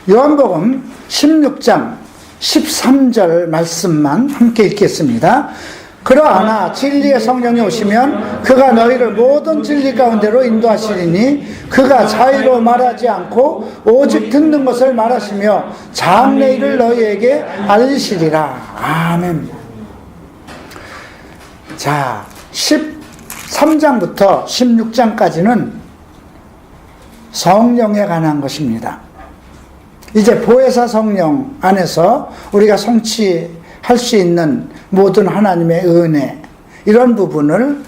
요한복음 16장 13절 말씀만 함께 읽겠습니다. 그러하나 진리의 성령이 오시면 그가 너희를 모든 진리 가운데로 인도하시리니 그가 자의로 말하지 않고 오직 듣는 것을 말하시며 장래일을 너희에게 알리시리라. 아멘. 자, 13장부터 16장까지는 성령에 관한 것입니다. 이제 보혜사 성령 안에서 우리가 성취할 수 있는 모든 하나님의 은혜, 이런 부분을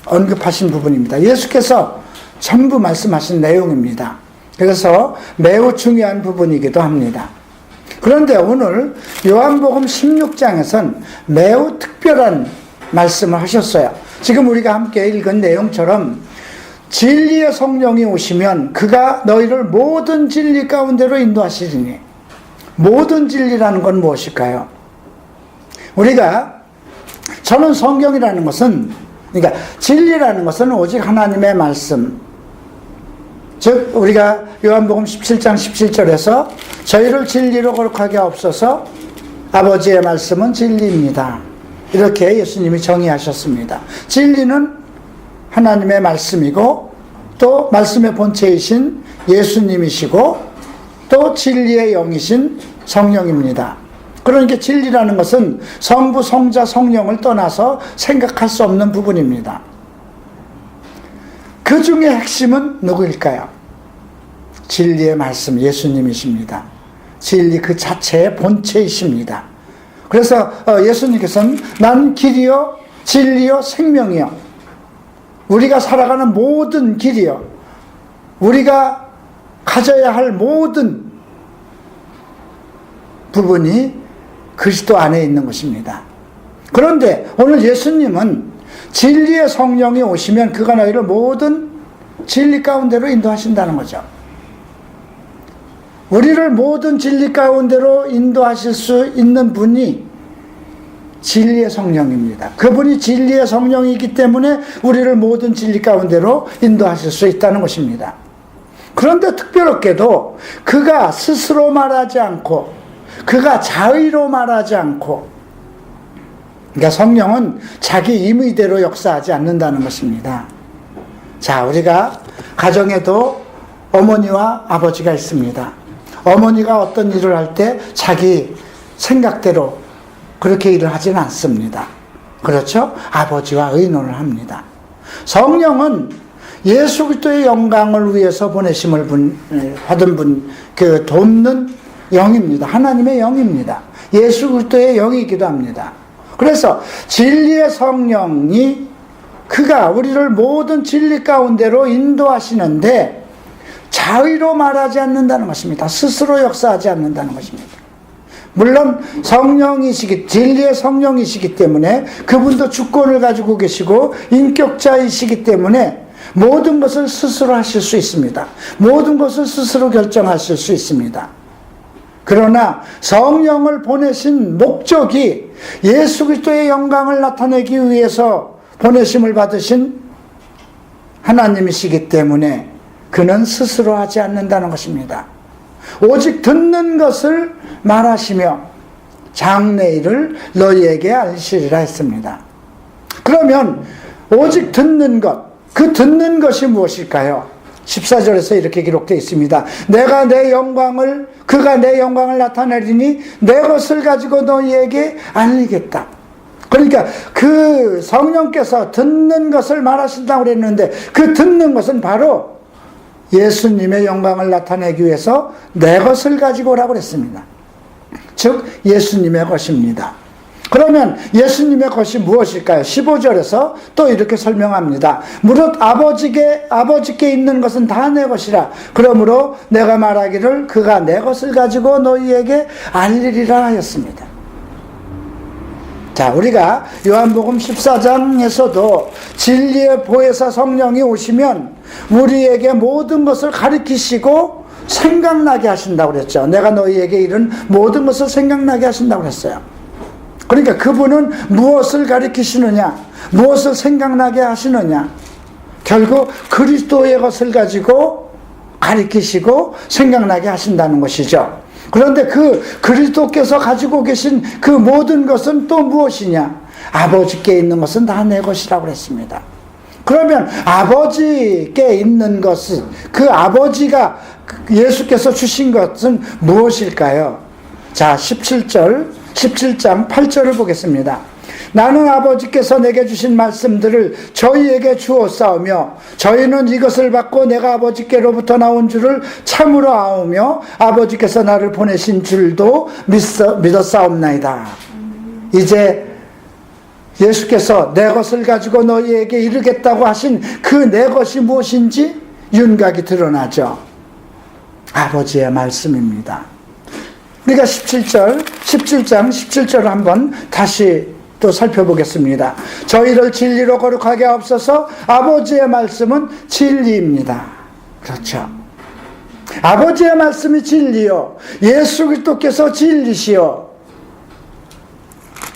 언급하신 부분입니다. 예수께서 전부 말씀하신 내용입니다. 그래서 매우 중요한 부분이기도 합니다. 그런데 오늘 요한복음 16장에선 매우 특별한 말씀을 하셨어요. 지금 우리가 함께 읽은 내용처럼 진리의 성령이 오시면 그가 너희를 모든 진리 가운데로 인도하시리니, 모든 진리라는 건 무엇일까요? 저는 성경이라는 것은, 그러니까 진리라는 것은 오직 하나님의 말씀, 즉 우리가 요한복음 17장 17절에서 저희를 진리로 거룩하게 하옵소서, 아버지의 말씀은 진리입니다, 이렇게 예수님이 정의하셨습니다. 진리는 하나님의 말씀이고, 또 말씀의 본체이신 예수님이시고, 또 진리의 영이신 성령입니다. 그러니까 진리라는 것은 성부, 성자, 성령을 떠나서 생각할 수 없는 부분입니다. 그 중에 핵심은 누구일까요? 진리의 말씀, 예수님이십니다. 진리 그 자체의 본체이십니다. 그래서 예수님께서는 난 길이요 진리요 생명이요, 우리가 살아가는 모든 길이요, 우리가 가져야 할 모든 부분이 그리스도 안에 있는 것입니다. 그런데 오늘 예수님은 진리의 성령이 오시면 그가 너희를 모든 진리 가운데로 인도하신다는 거죠. 우리를 모든 진리 가운데로 인도하실 수 있는 분이 진리의 성령입니다. 그분이 진리의 성령이기 때문에 우리를 모든 진리 가운데로 인도하실 수 있다는 것입니다. 그런데 특별하게도 그가 스스로 말하지 않고, 그가 자의로 말하지 않고, 그러니까 성령은 자기 임의대로 역사하지 않는다는 것입니다. 자, 우리가 가정에도 어머니와 아버지가 있습니다. 어머니가 어떤 일을 할 때 자기 생각대로 그렇게 일을 하지는 않습니다. 그렇죠? 아버지와 의논을 합니다. 성령은 예수 그리스도의 영광을 위해서 보내심을 받은 분, 그 돕는 영입니다. 하나님의 영입니다. 예수 그리스도의 영이기도 합니다. 그래서 진리의 성령이 그가 우리를 모든 진리 가운데로 인도하시는데 자의로 말하지 않는다는 것입니다. 스스로 역사하지 않는다는 것입니다. 물론 진리의 성령이시기 때문에 그분도 주권을 가지고 계시고 인격자이시기 때문에 모든 것을 스스로 하실 수 있습니다. 모든 것을 스스로 결정하실 수 있습니다. 그러나 성령을 보내신 목적이 예수 그리스도의 영광을 나타내기 위해서 보내심을 받으신 하나님이시기 때문에 그는 스스로 하지 않는다는 것입니다. 오직 듣는 것을 말하시며 장래일을 너희에게 알리시리라 했습니다. 그러면 오직 듣는 것, 그 듣는 것이 무엇일까요? 14절에서 이렇게 기록되어 있습니다. 그가 내 영광을 나타내리니 내 것을 가지고 너희에게 알리겠다. 그러니까 그 성령께서 듣는 것을 말하신다고 그랬는데 그 듣는 것은 바로 예수님의 영광을 나타내기 위해서 내 것을 가지고 오라고 그랬습니다. 즉 예수님의 것입니다. 그러면 예수님의 것이 무엇일까요? 15절에서 또 이렇게 설명합니다. 무릇 아버지께 있는 것은 다 내 것이라. 그러므로 내가 말하기를 그가 내 것을 가지고 너희에게 알리리라 하였습니다. 자, 우리가 요한복음 14장에서도 진리의 보혜사 성령이 오시면 우리에게 모든 것을 가르치시고 생각나게 하신다고 그랬죠. 내가 너희에게 이른 모든 것을 생각나게 하신다고 그랬어요. 그러니까 그분은 무엇을 가르치시느냐, 무엇을 생각나게 하시느냐, 결국 그리스도의 것을 가지고 가리키시고 생각나게 하신다는 것이죠. 그런데 그 그리스도께서 가지고 계신 그 모든 것은 또 무엇이냐? 아버지께 있는 것은 다 내 것이라고 그랬습니다. 그러면 아버지께 있는 것은, 그 아버지가 예수께서 주신 것은 무엇일까요? 자, 17장 8절을 보겠습니다. 나는 아버지께서 내게 주신 말씀들을 저희에게 주었사오며 저희는 이것을 받고 내가 아버지께로부터 나온 줄을 참으로 아오며 아버지께서 나를 보내신 줄도 믿었사옵나이다. 이제 예수께서 내 것을 가지고 너희에게 이르겠다고 하신 그 내 것이 무엇인지 윤곽이 드러나죠. 아버지의 말씀입니다. 우리가 17장 17절을 한번 다시 또 살펴보겠습니다. 저희를 진리로 거룩하게 하옵소서. 아버지의 말씀은 진리입니다. 그렇죠. 아버지의 말씀이 진리요, 예수 그리스도께서 진리시요,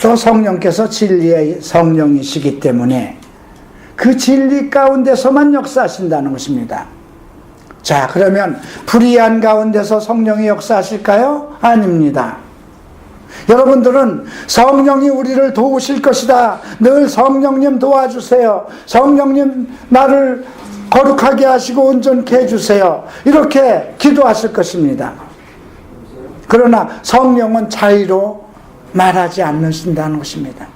또 성령께서 진리의 성령이시기 때문에 그 진리 가운데서만 역사하신다는 것입니다. 자, 그러면 불의한 가운데서 성령이 역사하실까요? 아닙니다. 여러분들은 성령이 우리를 도우실 것이다, 늘 성령님 도와주세요, 성령님 나를 거룩하게 하시고 온전케 해주세요, 이렇게 기도하실 것입니다. 그러나 성령은 자의로 말하지 않는다는 것입니다.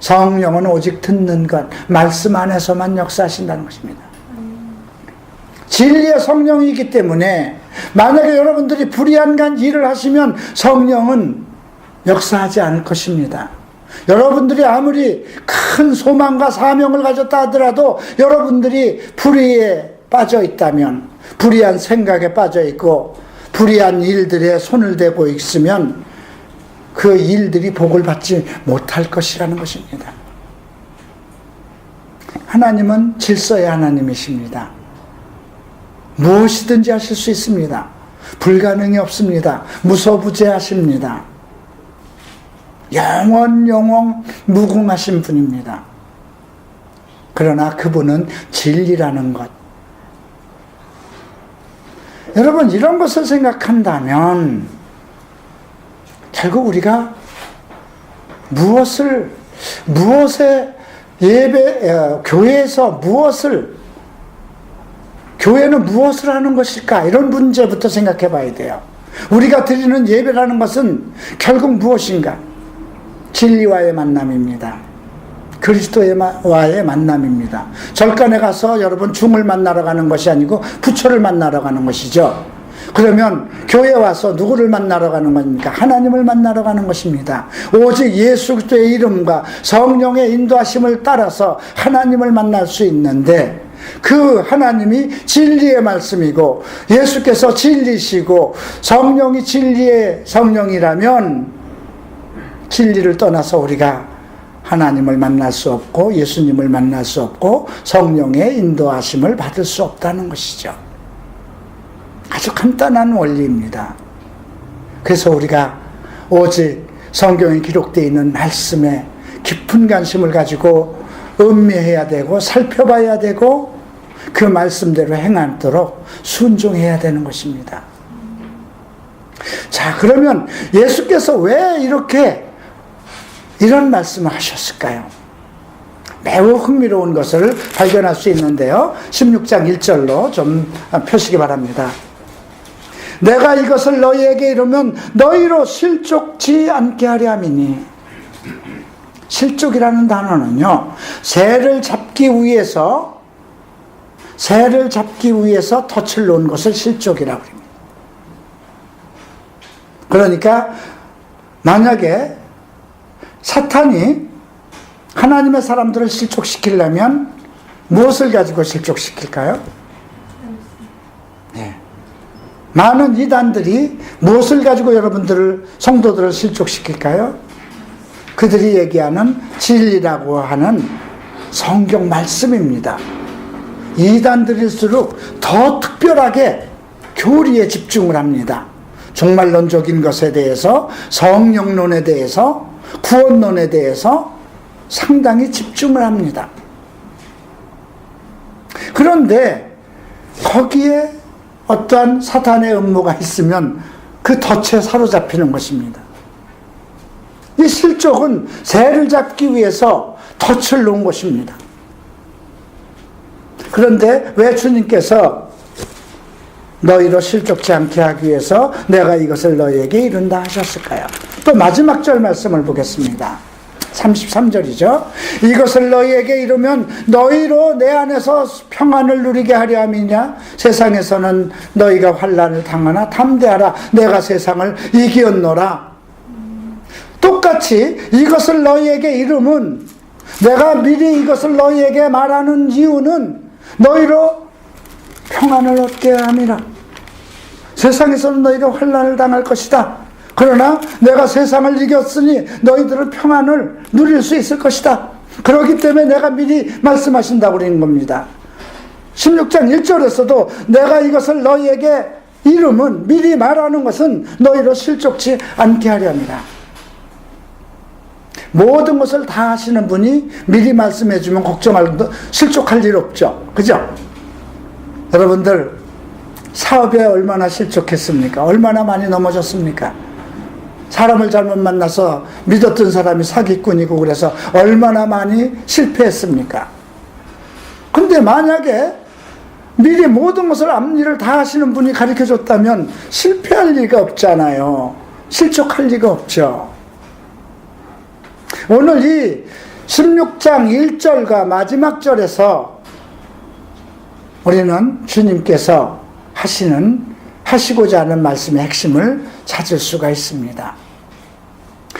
성령은 오직 듣는 것, 말씀 안에서만 역사하신다는 것입니다. 진리의 성령이기 때문에 만약에 여러분들이 불의한 일을 하시면 성령은 역사하지 않을 것입니다. 여러분들이 아무리 큰 소망과 사명을 가졌다 하더라도 여러분들이 불의에 빠져 있다면, 불의한 생각에 빠져 있고 불의한 일들에 손을 대고 있으면 그 일들이 복을 받지 못할 것이라는 것입니다. 하나님은 질서의 하나님이십니다. 무엇이든지 하실 수 있습니다. 불가능이 없습니다. 무소부재하십니다. 영원 무궁하신 분입니다. 그러나 그분은 진리라는 것, 여러분 이런 것을 생각한다면 결국 우리가 교회에서 교회는 무엇을 하는 것일까? 이런 문제부터 생각해 봐야 돼요. 우리가 드리는 예배라는 것은 결국 무엇인가? 진리와의 만남입니다. 그리스도와의 만남입니다. 절간에 가서 여러분 중을 만나러 가는 것이 아니고 부처를 만나러 가는 것이죠. 그러면 교회에 와서 누구를 만나러 가는 겁니까? 하나님을 만나러 가는 것입니다. 오직 예수 그리스도의 이름과 성령의 인도하심을 따라서 하나님을 만날 수 있는데, 그 하나님이 진리의 말씀이고 예수께서 진리시고 성령이 진리의 성령이라면 진리를 떠나서 우리가 하나님을 만날 수 없고 예수님을 만날 수 없고 성령의 인도하심을 받을 수 없다는 것이죠. 아주 간단한 원리입니다. 그래서 우리가 오직 성경에 기록되어 있는 말씀에 깊은 관심을 가지고 음미해야 되고 살펴봐야 되고 그 말씀대로 행하도록 순종해야 되는 것입니다. 자, 그러면 예수께서 왜 이런 말씀을 하셨을까요? 매우 흥미로운 것을 발견할 수 있는데요. 16장 1절로 좀 펴시기 바랍니다. 내가 이것을 너희에게 이루면 너희로 실족지 않게 하려 함이니. 실족이라는 단어는요, 새를 잡기 위해서 덫을 놓은 것을 실족이라고 합니다. 그러니까 만약에 사탄이 하나님의 사람들을 실족시키려면 무엇을 가지고 실족시킬까요? 네. 많은 이단들이 무엇을 가지고 여러분들을, 성도들을 실족시킬까요? 그들이 얘기하는 진리라고 하는 성경 말씀입니다. 이단들일수록 더 특별하게 교리에 집중을 합니다. 종말론적인 것에 대해서, 성령론에 대해서, 구원론에 대해서 상당히 집중을 합니다. 그런데 거기에 어떠한 사탄의 음모가 있으면 그 덫에 사로잡히는 것입니다. 이 실족은 새를 잡기 위해서 덫을 놓은 것입니다. 그런데 왜 주님께서 너희로 실족지 않게 하기 위해서 내가 이것을 너희에게 이룬다 하셨을까요? 또 마지막 절 말씀을 보겠습니다. 33절이죠. 이것을 너희에게 이루면 너희로 내 안에서 평안을 누리게 하려 함이냐? 세상에서는 너희가 환난을 당하나 담대하라. 내가 세상을 이기었노라. 똑같이 이것을 너희에게 이루면, 내가 미리 이것을 너희에게 말하는 이유는 너희로 평안을 얻게 함이라. 세상에서는 너희가 환난을 당할 것이다. 그러나 내가 세상을 이겼으니 너희들은 평안을 누릴 수 있을 것이다. 그렇기 때문에 내가 미리 말씀하신다고 그러는 겁니다. 16장 1절에서도 내가 이것을 너희에게 이름은, 미리 말하는 것은 너희로 실족치 않게 하려 합니다. 모든 것을 다 하시는 분이 미리 말씀해 주면 걱정할, 실족할 일 없죠. 그죠? 여러분들 사업에 얼마나 실족했습니까? 얼마나 많이 넘어졌습니까? 사람을 잘못 만나서 믿었던 사람이 사기꾼이고 그래서 얼마나 많이 실패했습니까? 근데 만약에 미리 모든 것을 앞일을 다 하시는 분이 가르쳐줬다면 실패할 리가 없잖아요. 실족할 리가 없죠. 오늘 이 16장 1절과 마지막 절에서 우리는 주님께서 하시고자 하는 말씀의 핵심을 찾을 수가 있습니다.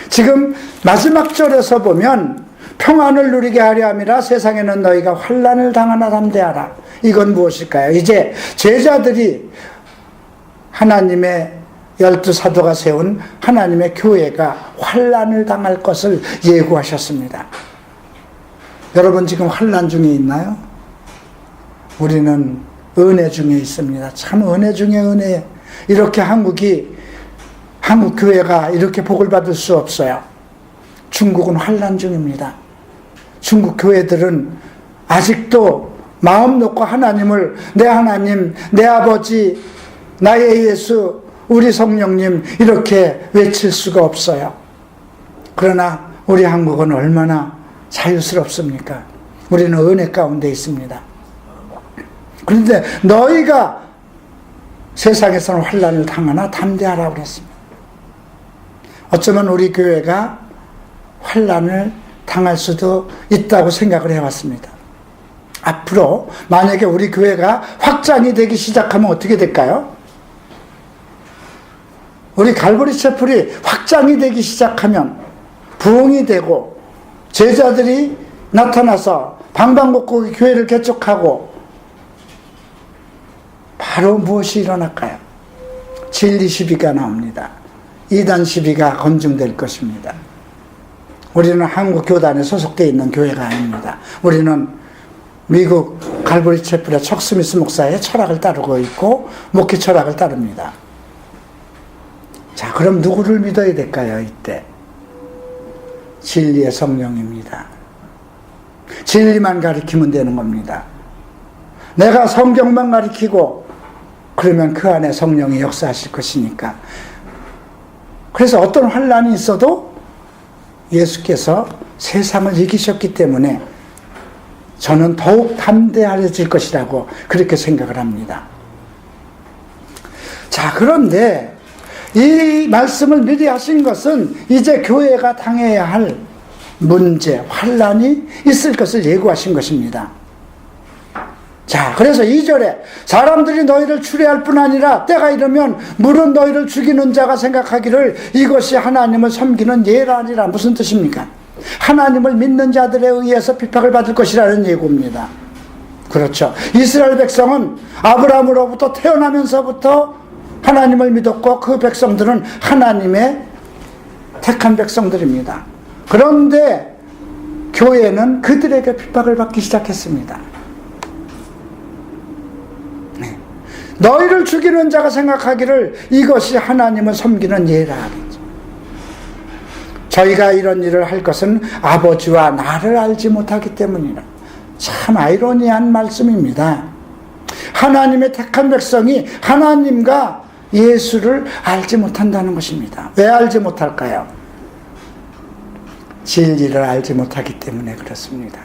지금 마지막 절에서 보면 평안을 누리게 하려 함이라 세상에는 너희가 환난을 당하나 담대하라. 이건 무엇일까요? 이제 제자들이 하나님의 12사도가 세운 하나님의 교회가 환난을 당할 것을 예고하셨습니다. 여러분 지금 환난 중에 있나요? 우리는 은혜 중에 있습니다. 참 은혜 중에 은혜. 이렇게 한국 교회가 이렇게 복을 받을 수 없어요. 중국은 환난 중입니다. 중국 교회들은 아직도 마음 놓고 하나님을, 내 하나님, 내 아버지, 나의 예수, 우리 성령님 이렇게 외칠 수가 없어요. 그러나 우리 한국은 얼마나 자유스럽습니까? 우리는 은혜 가운데 있습니다. 그런데 너희가 세상에서는 환난을 당하나 담대하라고 그랬습니다. 어쩌면 우리 교회가 환난을 당할 수도 있다고 생각을 해왔습니다. 앞으로 만약에 우리 교회가 확장이 되기 시작하면 어떻게 될까요? 우리 갈보리 채플이 확장이 되기 시작하면, 부흥이 되고 제자들이 나타나서 방방곡곡 교회를 개척하고, 바로 무엇이 일어날까요? 진리 시비가 나옵니다. 이단 시비가 검증될 것입니다. 우리는 한국 교단에 소속되어 있는 교회가 아닙니다. 우리는 미국 갈보리 채플의 척 스미스 목사의 철학을 따르고 있고 목회 철학을 따릅니다. 자, 그럼 누구를 믿어야 될까요? 이때 진리의 성령입니다. 진리만 가르치면 되는 겁니다. 내가 성경만 가르치고 그러면 그 안에 성령이 역사하실 것이니까. 그래서 어떤 환난이 있어도 예수께서 세상을 이기셨기 때문에 저는 더욱 담대해질 것이라고 그렇게 생각을 합니다. 자, 그런데 이 말씀을 미리 하신 것은 이제 교회가 당해야 할 문제, 환난이 있을 것을 예고하신 것입니다. 자, 그래서 2절에 사람들이 너희를 추리할 뿐 아니라 때가 이르면 물은 너희를 죽이는 자가 생각하기를 이것이 하나님을 섬기는 예라니라. 무슨 뜻입니까? 하나님을 믿는 자들에 의해서 핍박을 받을 것이라는 예고입니다. 그렇죠. 이스라엘 백성은 아브라함으로부터 태어나면서부터 하나님을 믿었고 그 백성들은 하나님의 택한 백성들입니다. 그런데 교회는 그들에게 핍박을 받기 시작했습니다. 너희를 죽이는 자가 생각하기를 이것이 하나님을 섬기는 예라 하겠죠. 저희가 이런 일을 할 것은 아버지와 나를 알지 못하기 때문이라. 참 아이러니한 말씀입니다. 하나님의 택한 백성이 하나님과 예수를 알지 못한다는 것입니다. 왜 알지 못할까요? 진리를 알지 못하기 때문에 그렇습니다.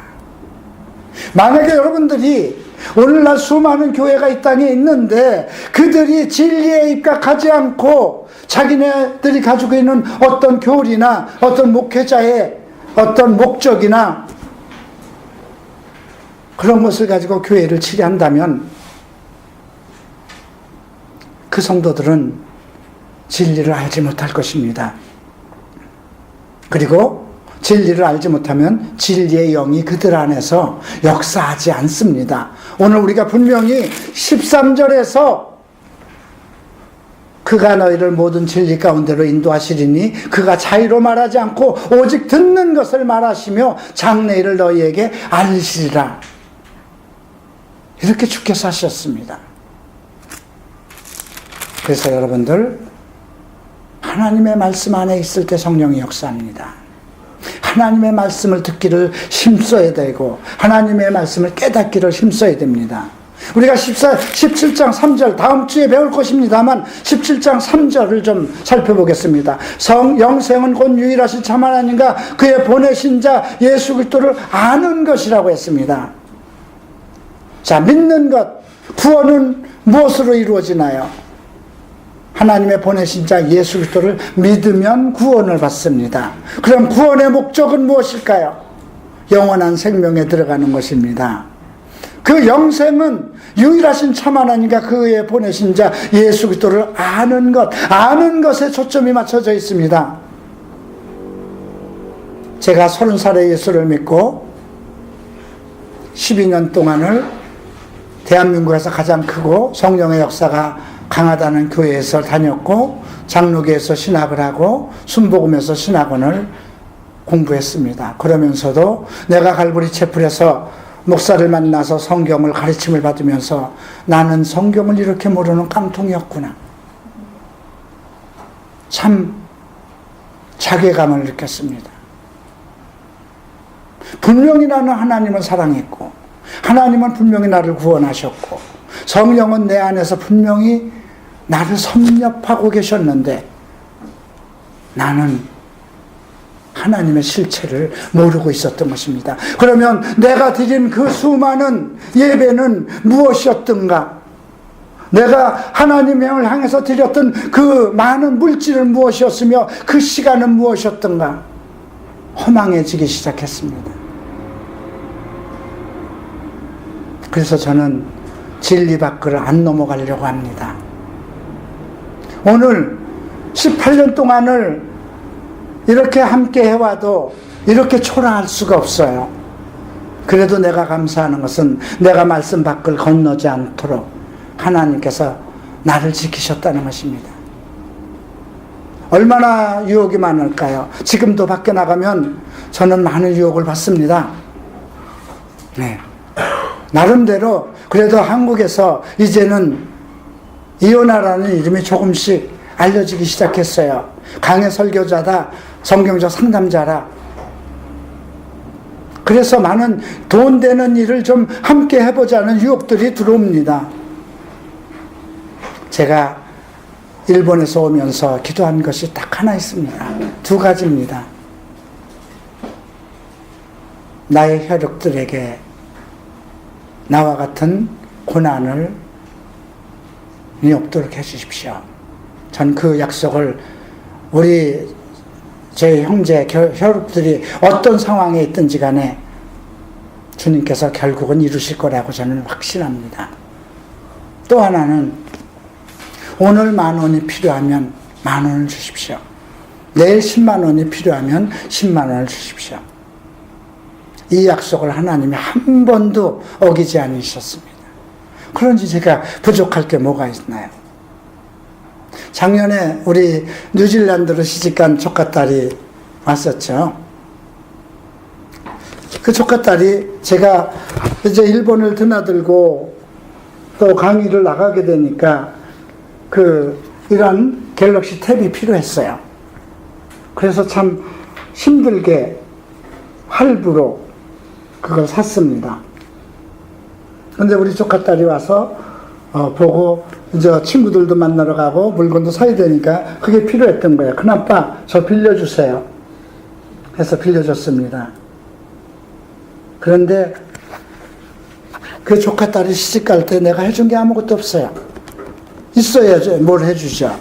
만약에 여러분들이 오늘날 수많은 교회가 이 땅에 있는데 그들이 진리에 입각하지 않고 자기네들이 가지고 있는 어떤 교리나 어떤 목회자의 어떤 목적이나 그런 것을 가지고 교회를 치리한다면 그 성도들은 진리를 알지 못할 것입니다. 그리고 진리를 알지 못하면 진리의 영이 그들 안에서 역사하지 않습니다. 오늘 우리가 분명히 13절에서 그가 너희를 모든 진리 가운데로 인도하시리니 그가 자의로 말하지 않고 오직 듣는 것을 말하시며 장래일을 너희에게 알리시리라. 이렇게 주께서 하셨습니다. 그래서 여러분들 하나님의 말씀 안에 있을 때 성령이 역사합니다. 하나님의 말씀을 듣기를 힘써야 되고 하나님의 말씀을 깨닫기를 힘써야 됩니다. 우리가 17장 3절 다음 주에 배울 것입니다만 17장 3절을 좀 살펴보겠습니다. 영생은 곧 유일하신 참 하나님과 그의 보내신 자 예수 그리스도를 아는 것이라고 했습니다. 자, 믿는 것, 구원은 무엇으로 이루어지나요? 하나님의 보내신 자 예수 그리스도를 믿으면 구원을 받습니다. 그럼 구원의 목적은 무엇일까요? 영원한 생명에 들어가는 것입니다. 그 영생은 유일하신 참 하나님과 그의 보내신 자 예수 그리스도를 아는 것, 아는 것에 초점이 맞춰져 있습니다. 제가 30살에 예수를 믿고 12년 동안을 대한민국에서 가장 크고 성령의 역사가 강하다는 교회에서 다녔고 장로교에서 신학을 하고 순복음에서 신학원을 공부했습니다. 그러면서도 내가 갈보리 채플에서 목사를 만나서 성경을 가르침을 받으면서 나는 성경을 이렇게 모르는 깡통이었구나. 참 자괴감을 느꼈습니다. 분명히 나는 하나님을 사랑했고 하나님은 분명히 나를 구원하셨고 성령은 내 안에서 분명히 나를 섭렵하고 계셨는데 나는 하나님의 실체를 모르고 있었던 것입니다. 그러면 내가 드린 그 수많은 예배는 무엇이었던가? 내가 하나님을 향해서 드렸던 그 많은 물질은 무엇이었으며 그 시간은 무엇이었던가? 허망해지기 시작했습니다. 그래서 저는 진리 밖을 안 넘어가려고 합니다. 오늘 18년 동안을 이렇게 함께 해와도 이렇게 초라할 수가 없어요. 그래도 내가 감사하는 것은 내가 말씀 밖을 건너지 않도록 하나님께서 나를 지키셨다는 것입니다. 얼마나 유혹이 많을까요? 지금도 밖에 나가면 저는 많은 유혹을 받습니다. 네. 나름대로 그래도 한국에서 이제는 이혼하라는 이름이 조금씩 알려지기 시작했어요. 강의 설교자다, 성경적 상담자라. 그래서 많은 돈 되는 일을 좀 함께 해보자는 유혹들이 들어옵니다. 제가 일본에서 오면서 기도한 것이 딱 하나 있습니다. 두 가지입니다. 나의 혈육들에게 나와 같은 고난을 없도록 해주십시오. 전 그 약속을 우리 제 형제 혈육들이 어떤 상황에 있든지 간에 주님께서 결국은 이루실 거라고 저는 확신합니다. 또 하나는 오늘 10,000원이 필요하면 10,000원을 주십시오. 내일 100,000원이 필요하면 100,000원을 주십시오. 이 약속을 하나님이 한 번도 어기지 않으셨습니다. 그런지 제가 부족할 게 뭐가 있나요? 작년에 우리 뉴질랜드로 시집간 조카딸이 왔었죠. 그 조카딸이 제가 이제 일본을 드나들고 또 강의를 나가게 되니까 이런 갤럭시 탭이 필요했어요. 그래서 참 힘들게 할부로 그걸 샀습니다. 근데 우리 조카딸이 와서 보고 이제 친구들도 만나러 가고 물건도 사야 되니까 그게 필요했던 거예요. 큰아빠 저 빌려주세요 해서 빌려줬습니다. 그런데 그 조카딸이 시집갈 때 내가 해준 게 아무것도 없어요. 있어야지 뭘 해주죠.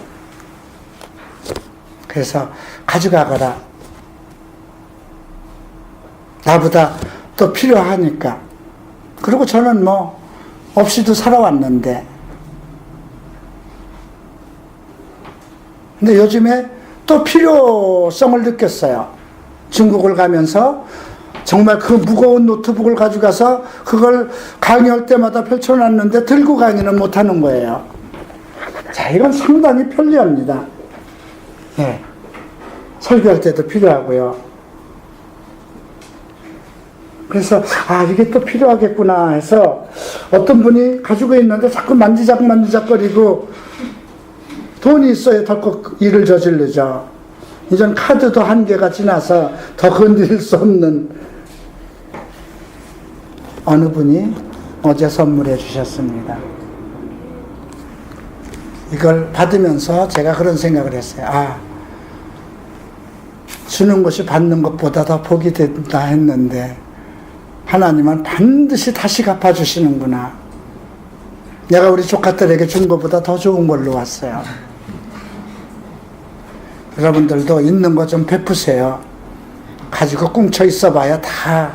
그래서 가져가거라. 나보다 또 필요하니까. 그리고 저는 뭐 없이도 살아왔는데. 근데 요즘에 또 필요성을 느꼈어요. 중국을 가면서 정말 그 무거운 노트북을 가져가서 그걸 강의할 때마다 펼쳐놨는데 들고 강의는 못하는 거예요. 자, 이건 상당히 편리합니다. 예. 설교할 때도 필요하고요. 그래서 이게 또 필요하겠구나 해서 어떤 분이 가지고 있는데 자꾸 만지작거리고 돈이 있어야 덜컥 일을 저지르죠. 이전 카드도 한계가 지나서 더 건드릴 수 없는 어느 분이 어제 선물해 주셨습니다. 이걸 받으면서 제가 그런 생각을 했어요. 주는 것이 받는 것보다 더 복이 된다 했는데 하나님은 반드시 다시 갚아주시는구나. 내가 우리 조카들에게 준 것보다 더 좋은 걸로 왔어요. 여러분들도 있는 거 좀 베푸세요. 가지고 꿍쳐 있어봐야 다.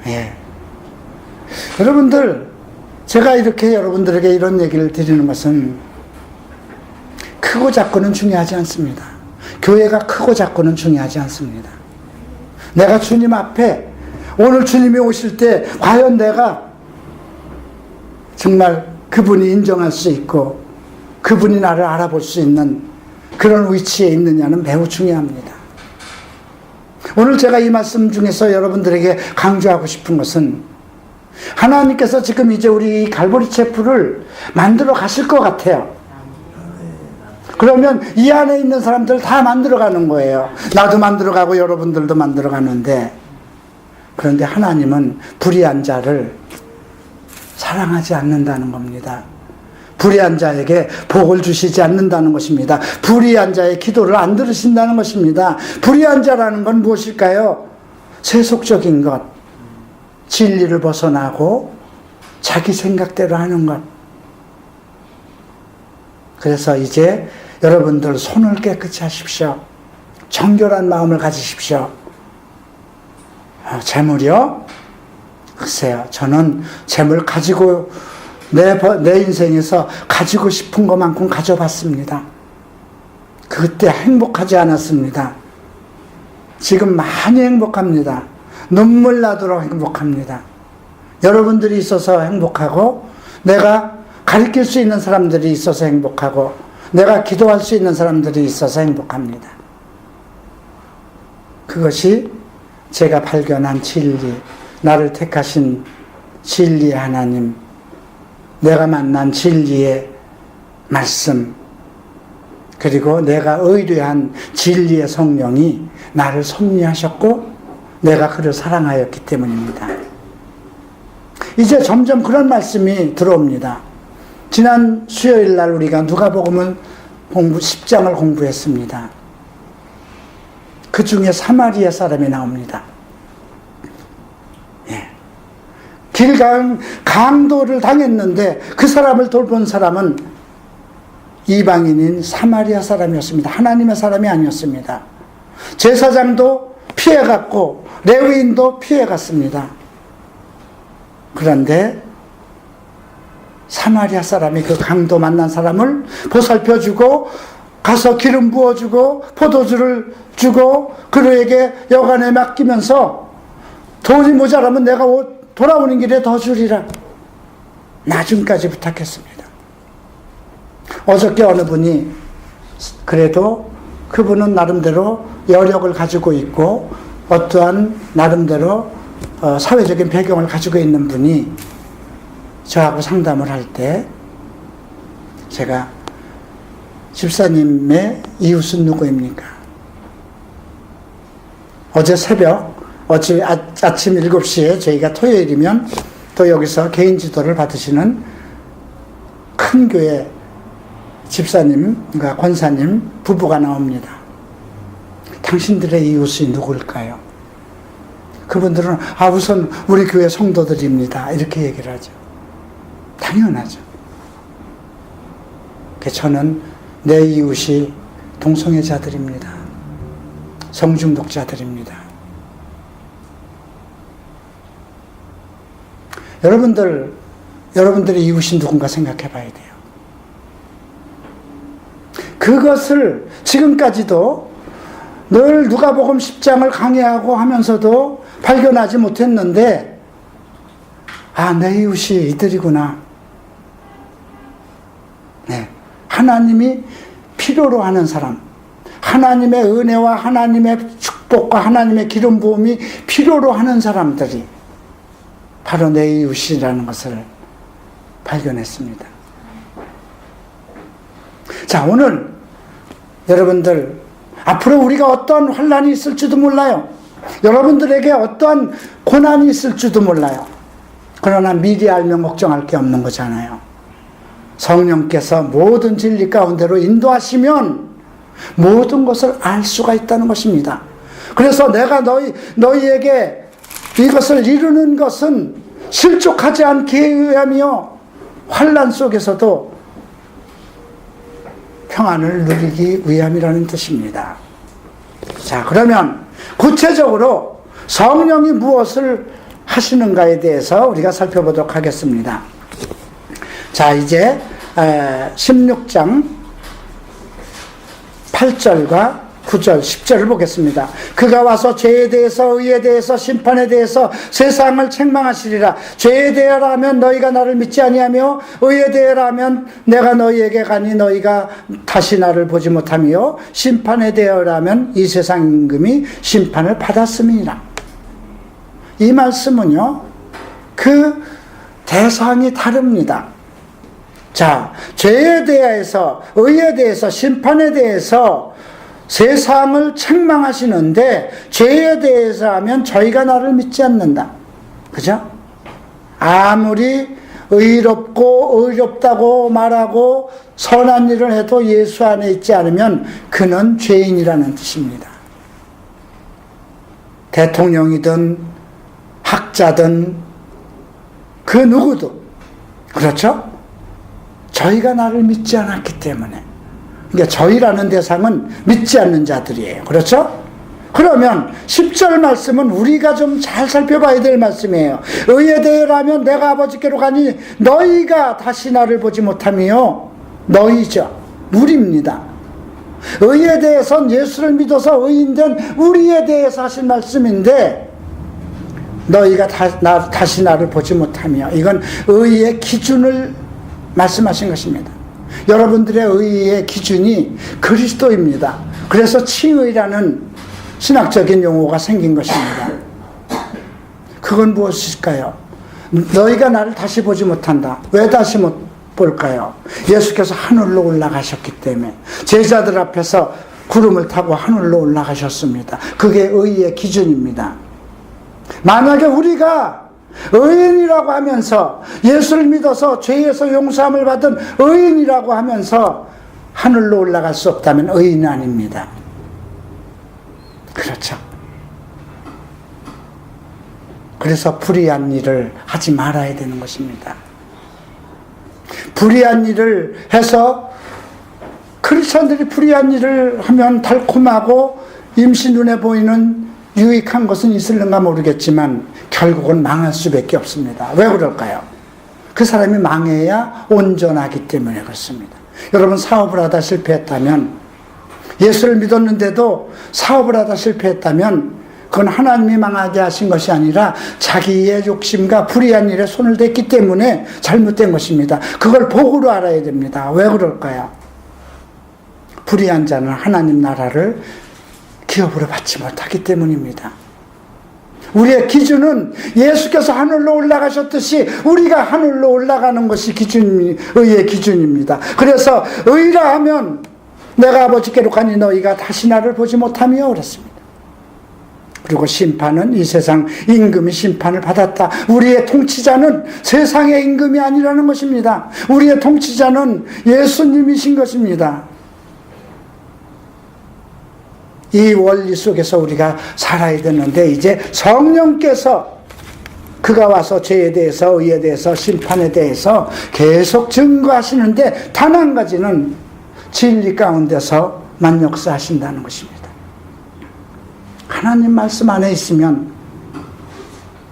예. 여러분들, 제가 이렇게 여러분들에게 이런 얘기를 드리는 것은 크고 작고는 중요하지 않습니다. 교회가 크고 작고는 중요하지 않습니다. 내가 주님 앞에 오늘 주님이 오실 때 과연 내가 정말 그분이 인정할 수 있고 그분이 나를 알아볼 수 있는 그런 위치에 있느냐는 매우 중요합니다. 오늘 제가 이 말씀 중에서 여러분들에게 강조하고 싶은 것은 하나님께서 지금 이제 우리 갈보리 체프를 만들어 가실 것 같아요. 그러면 이 안에 있는 사람들 다 만들어 가는 거예요. 나도 만들어 가고 여러분들도 만들어 가는데, 그런데 하나님은 불의한 자를 사랑하지 않는다는 겁니다. 불의한 자에게 복을 주시지 않는다는 것입니다. 불의한 자의 기도를 안 들으신다는 것입니다. 불의한 자라는 건 무엇일까요? 세속적인 것, 진리를 벗어나고 자기 생각대로 하는 것. 그래서 이제 여러분들 손을 깨끗이 하십시오. 정결한 마음을 가지십시오. 재물이요? 글쎄요, 저는 재물 가지고 내 인생에서 가지고 싶은 것만큼 가져봤습니다. 그때 행복하지 않았습니다. 지금 많이 행복합니다. 눈물 나도록 행복합니다. 여러분들이 있어서 행복하고, 내가 가르칠 수 있는 사람들이 있어서 행복하고, 내가 기도할 수 있는 사람들이 있어서 행복합니다. 그것이 제가 발견한 진리, 나를 택하신 진리의 하나님, 내가 만난 진리의 말씀, 그리고 내가 의뢰한 진리의 성령이 나를 섭리하셨고 내가 그를 사랑하였기 때문입니다. 이제 점점 그런 말씀이 들어옵니다. 지난 수요일 날 우리가 누가복음을 10장을 공부했습니다. 그 중에 사마리아 사람이 나옵니다. 강도를 당했는데 그 사람을 돌본 사람은 이방인인 사마리아 사람이었습니다. 하나님의 사람이 아니었습니다. 제사장도 피해갔고 레위인도 피해갔습니다. 그런데 사마리아 사람이 그 강도 만난 사람을 보살펴주고 가서 기름 부어주고 포도주를 주고 그에게 여간에 맡기면서 돈이 모자라면 내가 돌아오는 길에 더 주리라. 나중까지 부탁했습니다. 어저께 어느 분이, 그래도 그분은 나름대로 여력을 가지고 있고 어떠한 나름대로 사회적인 배경을 가지고 있는 분이 저하고 상담을 할 때 제가, 집사님의 이웃은 누구입니까? 어제 새벽 아침 7시에 저희가 토요일이면 또 여기서 개인 지도를 받으시는 큰 교회 집사님, 그러니까 권사님 부부가 나옵니다. 당신들의 이웃이 누굴까요? 그분들은 우선 우리 교회 성도들입니다. 이렇게 얘기를 하죠. 당연하죠. 저는 내 이웃이 동성애자들입니다. 성중독자들입니다. 여러분들의 이웃이 누군가 생각해 봐야 돼요. 그것을 지금까지도 늘 누가복음 10장을 강의하고 하면서도 발견하지 못했는데, 내 이웃이 이들이구나. 네. 하나님이 필요로 하는 사람, 하나님의 은혜와 하나님의 축복과 하나님의 기름 부음이 필요로 하는 사람들이 바로 내 이웃이라는 것을 발견했습니다. 자, 오늘 여러분들, 앞으로 우리가 어떤 환난이 있을지도 몰라요. 여러분들에게 어떠한 고난이 있을지도 몰라요. 그러나 미리 알면 걱정할 게 없는 거잖아요. 성령께서 모든 진리 가운데로 인도하시면 모든 것을 알 수가 있다는 것입니다. 그래서 내가 너희에게 이것을 이루는 것은 실족하지 않기 위함이요, 환난 속에서도 평안을 누리기 위함이라는 뜻입니다. 자, 그러면 구체적으로 성령이 무엇을 하시는가에 대해서 우리가 살펴보도록 하겠습니다. 자, 이제 16장 8절과 9절, 10절을 보겠습니다. 그가 와서 죄에 대해서, 의에 대해서, 심판에 대해서 세상을 책망하시리라. 죄에 대하라면 너희가 나를 믿지 아니하며, 의에 대하라면 내가 너희에게 가니 너희가 다시 나를 보지 못하며, 심판에 대하라면 이 세상 임금이 심판을 받았음이니라. 이 말씀은요, 그 대상이 다릅니다. 자, 죄에 대해서, 의에 대해서, 심판에 대해서 세상을 책망하시는데, 죄에 대해서 하면 저희가 나를 믿지 않는다. 그죠? 아무리 의롭다고 말하고 선한 일을 해도 예수 안에 있지 않으면 그는 죄인이라는 뜻입니다. 대통령이든 학자든 그 누구도, 그렇죠? 저희가 나를 믿지 않았기 때문에. 그러니까 저희라는 대상은 믿지 않는 자들이에요. 그렇죠? 그러면 10절 말씀은 우리가 좀 잘 살펴봐야 될 말씀이에요. 의에 대하라면 내가 아버지께로 가니 너희가 다시 나를 보지 못하며, 너희죠, 우리입니다. 의에 대해서는 예수를 믿어서 의인된 우리에 대해서 하신 말씀인데, 너희가 다시 나를 보지 못하며, 이건 의의 기준을 말씀하신 것입니다. 여러분들의 의의 기준이 그리스도입니다. 그래서 칭의라는 신학적인 용어가 생긴 것입니다. 그건 무엇일까요? 너희가 나를 다시 보지 못한다. 왜 다시 못 볼까요? 예수께서 하늘로 올라가셨기 때문에. 제자들 앞에서 구름을 타고 하늘로 올라가셨습니다. 그게 의의 기준입니다. 만약에 우리가 의인이라고 하면서, 예수를 믿어서 죄에서 용서함을 받은 의인이라고 하면서 하늘로 올라갈 수 없다면 의인은 아닙니다. 그렇죠? 그래서 불의한 일을 하지 말아야 되는 것입니다. 불의한 일을 해서, 크리스천들이 불의한 일을 하면 달콤하고 임시 눈에 보이는 유익한 것은 있을는가 모르겠지만 결국은 망할 수밖에 없습니다. 왜 그럴까요? 그 사람이 망해야 온전하기 때문에 그렇습니다. 여러분, 사업을 하다 실패했다면, 예수를 믿었는데도 사업을 하다 실패했다면 그건 하나님이 망하게 하신 것이 아니라 자기의 욕심과 불의한 일에 손을 댔기 때문에 잘못된 것입니다. 그걸 복으로 알아야 됩니다. 왜 그럴까요? 불의한 자는 하나님 나라를 기업으로 받지 못하기 때문입니다. 우리의 기준은 예수께서 하늘로 올라가셨듯이 우리가 하늘로 올라가는 것이 의의 기준입니다. 그래서 의라 하면 내가 아버지께로 가니 너희가 다시 나를 보지 못하며 그랬습니다. 그리고 심판은 이 세상 임금이 심판을 받았다. 우리의 통치자는 세상의 임금이 아니라는 것입니다. 우리의 통치자는 예수님이신 것입니다. 이 원리 속에서 우리가 살아야 되는데, 이제 성령께서 그가 와서 죄에 대해서, 의에 대해서, 심판에 대해서 계속 증거하시는데, 단 한 가지는 진리 가운데서만 역사하신다는 것입니다. 하나님 말씀 안에 있으면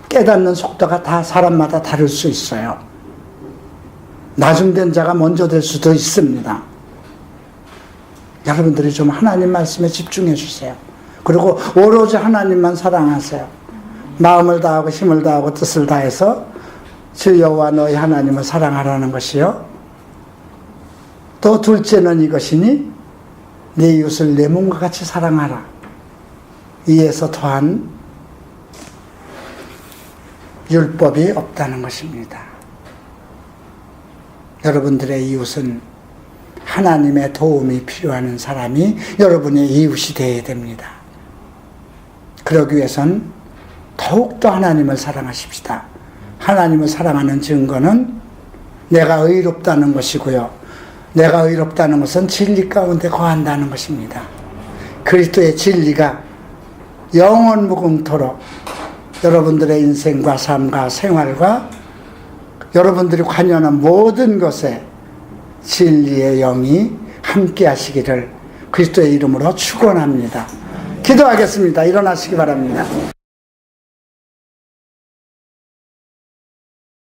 깨닫는 속도가 다 사람마다 다를 수 있어요. 나중된 자가 먼저 될 수도 있습니다. 여러분들이 좀 하나님 말씀에 집중해 주세요. 그리고 오로지 하나님만 사랑하세요. 마음을 다하고 힘을 다하고 뜻을 다해서 주 여호와 너희 하나님을 사랑하라는 것이요. 또 둘째는 이것이니 내 이웃을 내 몸과 같이 사랑하라. 이에서 더한 율법이 없다는 것입니다. 여러분들의 이웃은 하나님의 도움이 필요한 사람이 여러분의 이웃이 되어야 됩니다. 그러기 위해선 더욱더 하나님을 사랑하십시다. 하나님을 사랑하는 증거는 내가 의롭다는 것이고요. 내가 의롭다는 것은 진리 가운데 거한다는 것입니다. 그리스도의 진리가 영원 무궁토록 여러분들의 인생과 삶과 생활과 여러분들이 관여하는 모든 것에 진리의 영이 함께 하시기를 그리스도의 이름으로 축원합니다. 기도하겠습니다. 일어나시기 바랍니다.